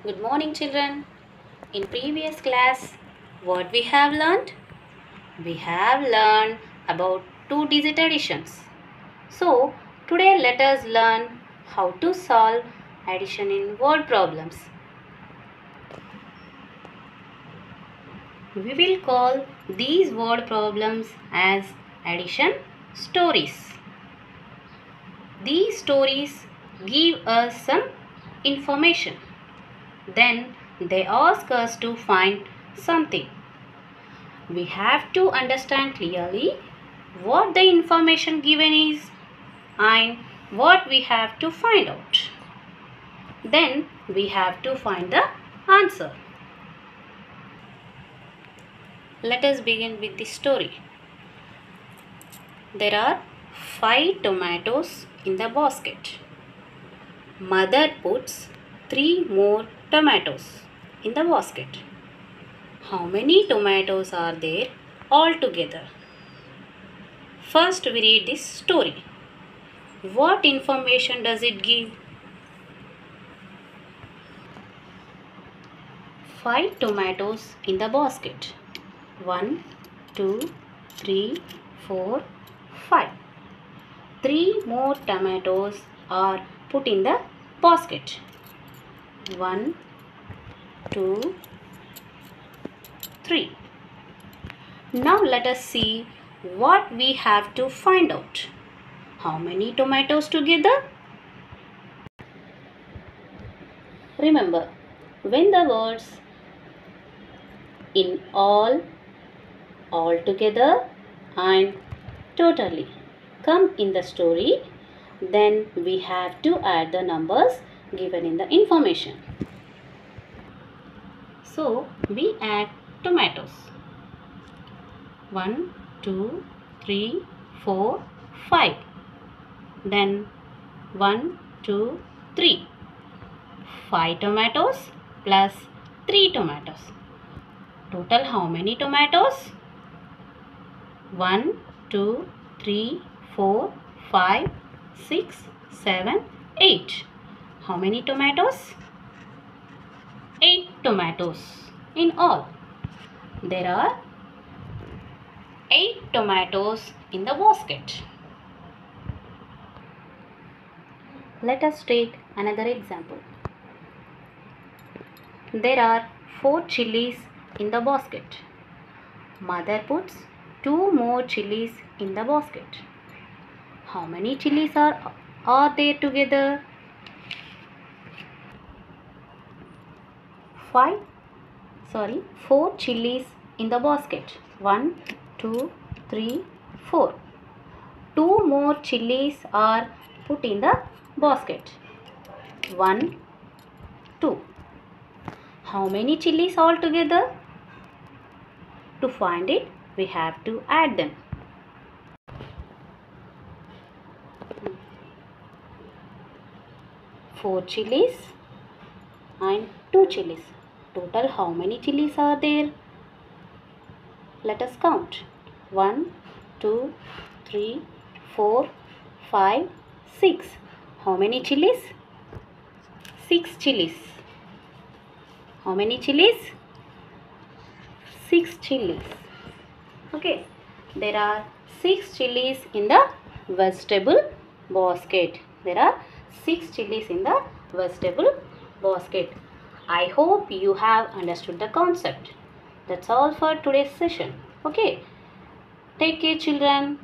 Good morning, children. In previous class, what we have learned? We have learned about two-digit additions. So, today let us learn how to solve addition in word problems. We will call these word problems as addition stories. These stories give us some information. Then they ask us to find something. We have to understand clearly what the information given is and what we have to find out. Then we have to find the answer. Let us begin with the story. There are 5 tomatoes in the basket. Mother puts 3 more tomatoes in the basket. How many tomatoes are there altogether? First we read this story. What information does it give? 5 tomatoes in the basket. 1, 2, 3, 4, 5. 3 more tomatoes are put in the basket. 1, 2, 3. Now let us see what we have to find out. How many tomatoes together? Remember, when the words in all, altogether and totally come in the story, then we have to add the numbers given in the information. So, we add tomatoes. 1, 2, 3, 4, 5. Then 1, 2, 3. 5 tomatoes plus 3 tomatoes. Total how many tomatoes? 1, 2, 3, 4, 5, 6, 7, 8. How many tomatoes? 8 tomatoes in all. There are 8 tomatoes in the basket. Let us take another example. There are 4 chilies in the basket. Mother puts 2 more chilies in the basket. How many chilies are there together? 4 chilies in the basket. 1, 2, 3, 4. 2 more chilies are put in the basket. 1, 2. How many chilies altogether? To find it, we have to add them. 4 chilies and 2 chilies. Total how many chilies are there? Let us count. 1, 2, 3, 4, 5, 6. How many chilies? 6 chilies. How many chilies? 6 chilies. Okay. There are 6 chilies in the vegetable basket. There are 6 chilies in the vegetable basket. I hope you have understood the concept. That's all for today's session. Okay. Take care, children.